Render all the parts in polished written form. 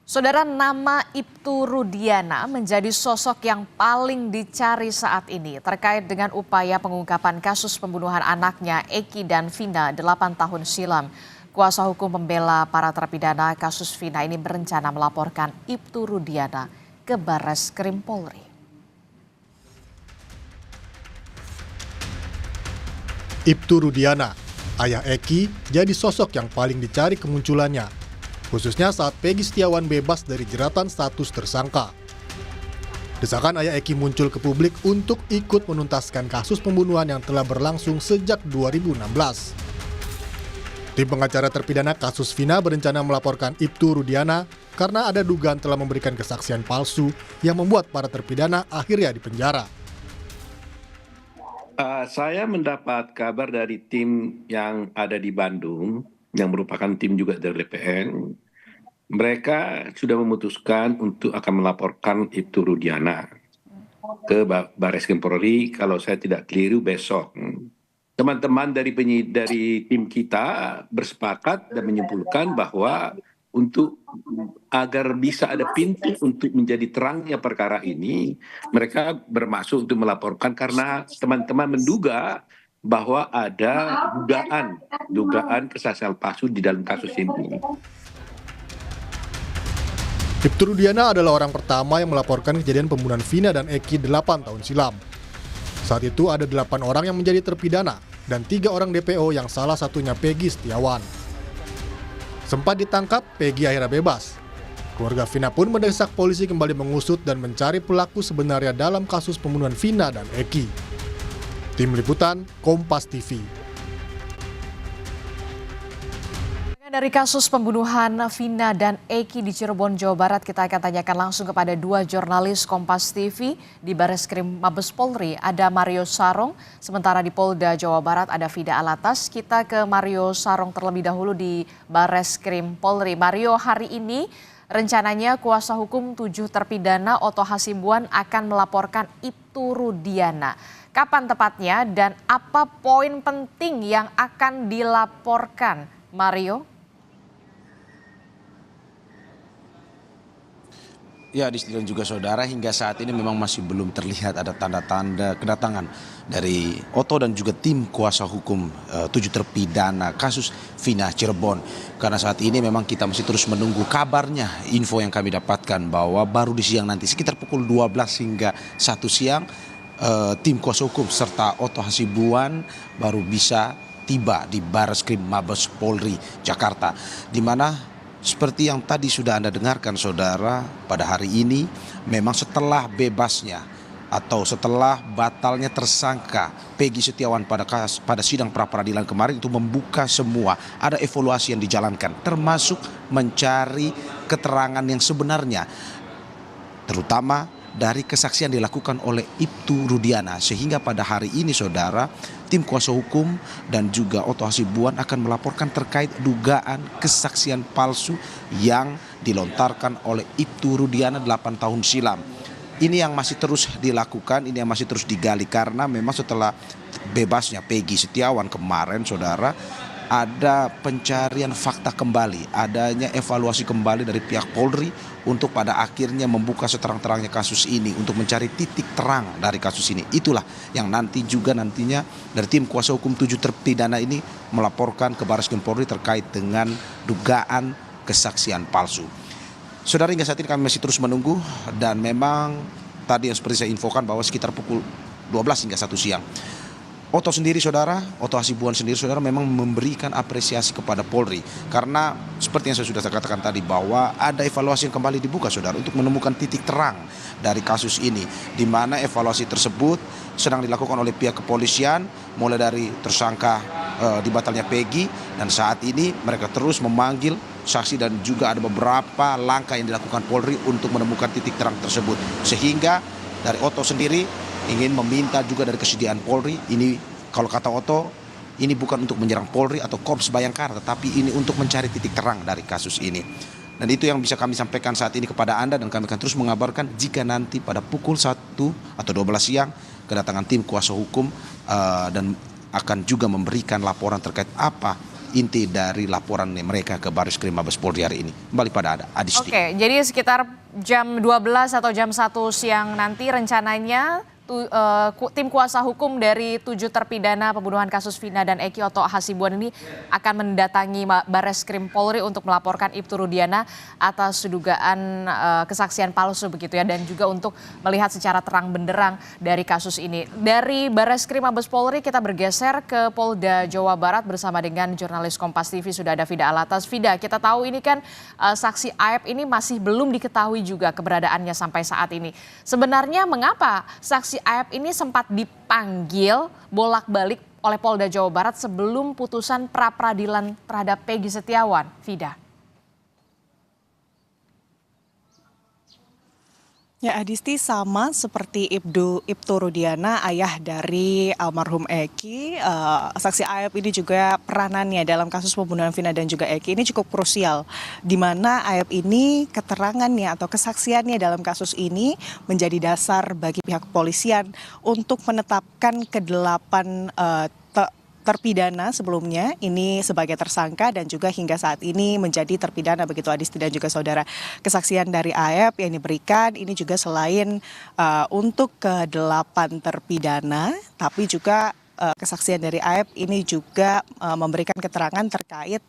Saudara, nama Ibtu Rudiana menjadi sosok yang paling dicari saat ini terkait dengan upaya pengungkapan kasus pembunuhan anaknya Eki dan Vina 8 tahun silam. Kuasa hukum pembela para terpidana kasus Vina ini berencana melaporkan Ibtu Rudiana ke Barreskrim Polri. Ibtu Rudiana, ayah Eki, jadi sosok yang paling dicari kemunculannya, khususnya saat Peggy Setiawan bebas dari jeratan status tersangka. Desakan ayah Eki muncul ke publik untuk ikut menuntaskan kasus pembunuhan yang telah berlangsung sejak 2016. Tim pengacara terpidana kasus Vina berencana melaporkan Ibtu Rudiana karena ada dugaan telah memberikan kesaksian palsu yang membuat para terpidana akhirnya dipenjara. Saya mendapat kabar dari tim yang ada di Bandung, yang merupakan tim juga dari BPN. Mereka sudah memutuskan untuk akan melaporkan Ibtu Rudiana ke Barreskrim Polri kalau saya tidak keliru besok. Teman-teman dari tim kita bersepakat dan menyimpulkan bahwa agar bisa ada pintu untuk menjadi terangnya perkara ini, mereka bermaksud untuk melaporkan karena teman-teman menduga bahwa ada dugaan kesaksian palsu di dalam kasus ini. Ibtu Rudiana adalah orang pertama yang melaporkan kejadian pembunuhan Vina dan Eki 8 tahun silam. Saat itu ada 8 orang yang menjadi terpidana dan 3 orang DPO yang salah satunya Peggy Setiawan. Sempat ditangkap, Peggy akhirnya bebas. Keluarga Vina pun mendesak polisi kembali mengusut dan mencari pelaku sebenarnya dalam kasus pembunuhan Vina dan Eki. Tim Liputan, Kompas TV. Dari kasus pembunuhan Vina dan Eki di Cirebon, Jawa Barat, kita akan tanyakan langsung kepada 2 jurnalis Kompas TV di Barreskrim Mabes Polri. Ada Mario Sarong, sementara di Polda Jawa Barat ada Fida Alatas. Kita ke Mario Sarong terlebih dahulu di Barreskrim Polri. Mario, hari ini rencananya kuasa hukum 7 terpidana Otto Hasibuan akan melaporkan Ibtu Rudiana. Kapan tepatnya dan apa poin penting yang akan dilaporkan, Mario? Ya, dan juga saudara, hingga saat ini memang masih belum terlihat ada tanda-tanda kedatangan dari Otto dan juga tim kuasa hukum 7 terpidana kasus Vina Cirebon. Karena saat ini memang kita masih terus menunggu kabarnya, info yang kami dapatkan bahwa baru di siang nanti sekitar pukul 12 hingga 1 siang tim kuasa hukum serta Otto Hasibuan baru bisa tiba di Barreskrim Mabes Polri Jakarta, di mana seperti yang tadi sudah Anda dengarkan saudara, pada hari ini memang setelah bebasnya atau setelah batalnya tersangka Peggy Setiawan pada sidang pra-peradilan kemarin itu membuka semua, ada evaluasi yang dijalankan termasuk mencari keterangan yang sebenarnya, terutama dari kesaksian dilakukan oleh Ibtu Rudiana, sehingga pada hari ini saudara, tim kuasa hukum dan juga Otto Hasibuan akan melaporkan terkait dugaan kesaksian palsu yang dilontarkan oleh Ibtu Rudiana 8 tahun silam. Ini yang masih terus dilakukan, ini yang masih terus digali karena memang setelah bebasnya Peggy Setiawan kemarin saudara, ada pencarian fakta kembali, adanya evaluasi kembali dari pihak Polri untuk pada akhirnya membuka seterang-terangnya kasus ini untuk mencari titik terang dari kasus ini. Itulah yang nantinya dari tim kuasa hukum 7 terpidana ini melaporkan ke Barreskrim Polri terkait dengan dugaan kesaksian palsu. Saudara, hingga saat ini kami masih terus menunggu dan memang tadi yang seperti saya infokan bahwa sekitar pukul 12 hingga 1 siang. Otto Hasibuan sendiri saudara memang memberikan apresiasi kepada Polri karena seperti yang saya sudah katakan tadi bahwa ada evaluasi yang kembali dibuka saudara untuk menemukan titik terang dari kasus ini, di mana evaluasi tersebut sedang dilakukan oleh pihak kepolisian mulai dari tersangka di batalnya Peggy, dan saat ini mereka terus memanggil saksi dan juga ada beberapa langkah yang dilakukan Polri untuk menemukan titik terang tersebut, sehingga dari Otto sendiri ingin meminta juga dari kesediaan Polri. Ini kalau kata Otto, ini bukan untuk menyerang Polri atau Korps Bayangkara, tetapi ini untuk mencari titik terang dari kasus ini. Dan itu yang bisa kami sampaikan saat ini kepada Anda, dan kami akan terus mengabarkan jika nanti pada pukul 1 atau 12 siang kedatangan tim kuasa hukum dan akan juga memberikan laporan terkait apa inti dari laporan mereka ke Baris Krim Mabes Polri hari ini. Kembali pada Adisti. Oke, jadi sekitar jam 12 atau jam 1 siang nanti rencananya tim kuasa hukum dari 7 terpidana pembunuhan kasus Vina dan Eki Oto Hasibuan ini akan mendatangi Bares Krim Polri untuk melaporkan Ibtu Rudiana atas dugaan kesaksian palsu begitu ya, dan juga untuk melihat secara terang benderang dari kasus ini. Dari Bares Krim Mabes Polri kita bergeser ke Polda Jawa Barat bersama dengan jurnalis Kompas TV sudah ada Fida Alatas. Fida, kita tahu ini kan saksi Aep ini masih belum diketahui juga keberadaannya sampai saat ini. Sebenarnya mengapa saksi Aep ini sempat dipanggil bolak-balik oleh Polda Jawa Barat sebelum putusan pra-peradilan terhadap Peggy Setiawan, Fida? Ya, Adisti, sama seperti Ibtu Rudiana, ayah dari almarhum Eki, saksi Aep ini juga peranannya dalam kasus pembunuhan Vina dan juga Eki ini cukup krusial, di mana Aep ini keterangannya atau kesaksiannya dalam kasus ini menjadi dasar bagi pihak kepolisian untuk menetapkan ke-8 terpidana sebelumnya ini sebagai tersangka dan juga hingga saat ini menjadi terpidana begitu Adisti dan juga saudara. Kesaksian dari Aep yang diberikan ini juga selain untuk ke-8 terpidana, tapi juga kesaksian dari Aep ini juga memberikan keterangan terkait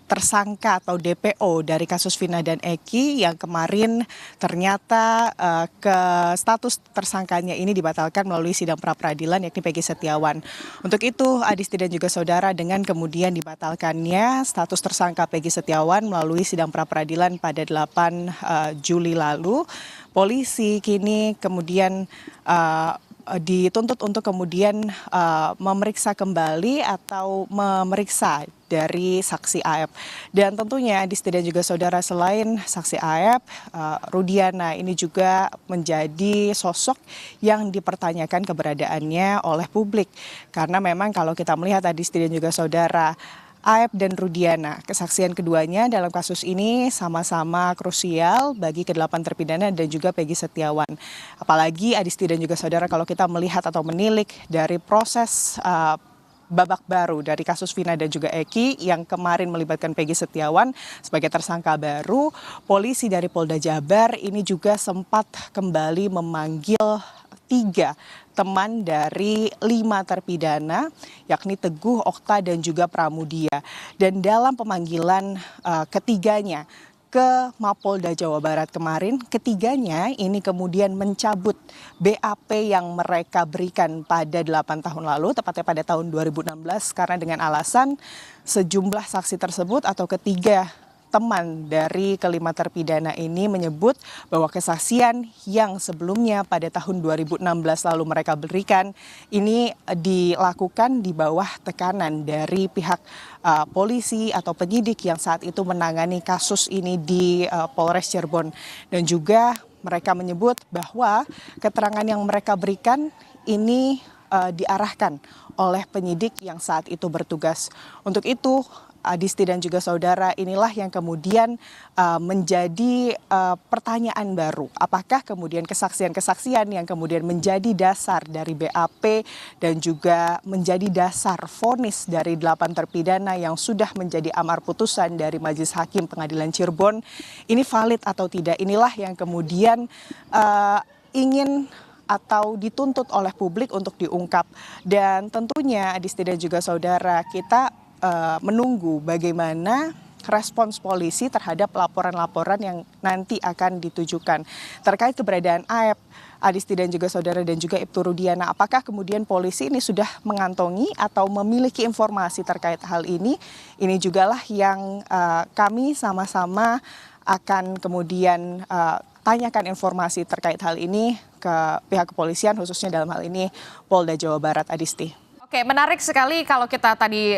tersangka atau DPO dari kasus Vina dan Eki yang kemarin ternyata ke status tersangkanya ini dibatalkan melalui sidang pra-peradilan yakni Peggy Setiawan. Untuk itu Adisti dan juga saudara, dengan kemudian dibatalkannya status tersangka Peggy Setiawan melalui sidang pra-peradilan pada 8 Juli lalu, polisi kini kemudian dituntut untuk kemudian memeriksa kembali atau memeriksa dari saksi Aep. Dan tentunya Adisti dan juga saudara, selain saksi Aep, Rudiana ini juga menjadi sosok yang dipertanyakan keberadaannya oleh publik. Karena memang kalau kita melihat Adisti dan juga saudara, Aep dan Rudiana, kesaksian keduanya dalam kasus ini sama-sama krusial bagi ke-8 terpidana dan juga Peggy Setiawan. Apalagi Adisti dan juga saudara, kalau kita melihat atau menilik dari proses babak baru dari kasus Vina dan juga Eki yang kemarin melibatkan Peggy Setiawan sebagai tersangka baru, polisi dari Polda Jabar ini juga sempat kembali memanggil 3 teman dari 5 terpidana, yakni Teguh, Okta, dan juga Pramudia. Dan dalam pemanggilan ketiganya ke Mapolda Jawa Barat kemarin, ketiganya ini kemudian mencabut BAP yang mereka berikan pada 8 tahun lalu, tepatnya pada tahun 2016, karena dengan alasan sejumlah saksi tersebut atau ketiga teman dari ke-5 terpidana ini menyebut bahwa kesaksian yang sebelumnya pada tahun 2016 lalu mereka berikan ini dilakukan di bawah tekanan dari pihak polisi atau penyidik yang saat itu menangani kasus ini di Polres Cirebon. Dan juga mereka menyebut bahwa keterangan yang mereka berikan ini diarahkan oleh penyidik yang saat itu bertugas. Untuk itu Adisti dan juga saudara, inilah yang kemudian menjadi pertanyaan baru. Apakah kemudian kesaksian-kesaksian yang kemudian menjadi dasar dari BAP dan juga menjadi dasar vonis dari 8 terpidana yang sudah menjadi amar putusan dari Majelis Hakim Pengadilan Cirebon ini valid atau tidak? Inilah yang kemudian ingin atau dituntut oleh publik untuk diungkap. Dan tentunya Adisti dan juga saudara, kita menunggu bagaimana respons polisi terhadap laporan-laporan yang nanti akan ditujukan terkait keberadaan Aep, Adisti dan juga saudara, dan juga Ibtu Rudiana. Apakah kemudian polisi ini sudah mengantongi atau memiliki informasi terkait hal ini? Ini jugalah yang kami sama-sama akan kemudian tanyakan informasi terkait hal ini ke pihak kepolisian, khususnya dalam hal ini Polda Jawa Barat, Adisti. Oke, menarik sekali kalau kita tadi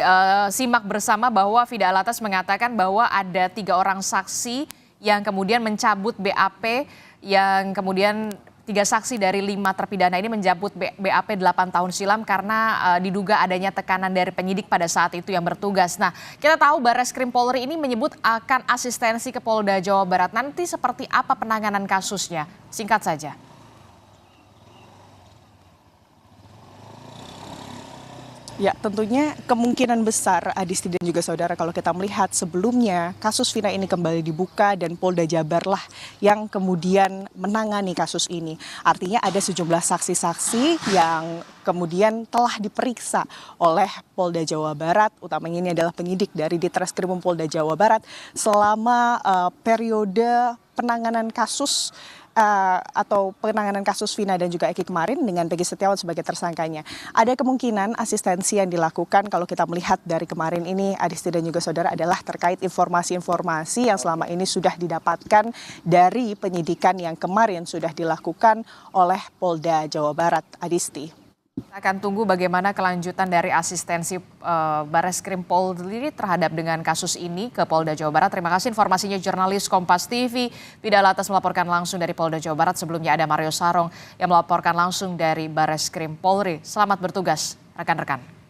simak bersama bahwa Fida Alatas mengatakan bahwa ada 3 orang saksi yang kemudian mencabut BAP, yang kemudian 3 saksi dari 5 terpidana ini mencabut BAP 8 tahun silam karena diduga adanya tekanan dari penyidik pada saat itu yang bertugas. Nah, kita tahu Bares Krim Polri ini menyebut akan asistensi ke Polda Jawa Barat. Nanti seperti apa penanganan kasusnya? Singkat saja. Ya, tentunya kemungkinan besar Adisti dan juga saudara kalau kita melihat sebelumnya kasus Vina ini kembali dibuka dan Polda Jabar lah yang kemudian menangani kasus ini. Artinya ada sejumlah saksi-saksi yang kemudian telah diperiksa oleh Polda Jawa Barat, utamanya ini adalah penyidik dari Ditreskrimum Polda Jawa Barat selama periode penanganan kasus atau penanganan kasus Vina dan juga Eki kemarin dengan Peggy Setiawan sebagai tersangkanya. Ada kemungkinan asistensi yang dilakukan kalau kita melihat dari kemarin ini Adisti dan juga saudara adalah terkait informasi-informasi yang selama ini sudah didapatkan dari penyidikan yang kemarin sudah dilakukan oleh Polda Jawa Barat. Adisti. Kita akan tunggu bagaimana kelanjutan dari asistensi Bareskrim Polri terhadap dengan kasus ini ke Polda Jawa Barat. Terima kasih informasinya jurnalis Kompas TV, Fida Latas melaporkan langsung dari Polda Jawa Barat. Sebelumnya ada Mario Sarong yang melaporkan langsung dari Bareskrim Polri. Selamat bertugas rekan-rekan.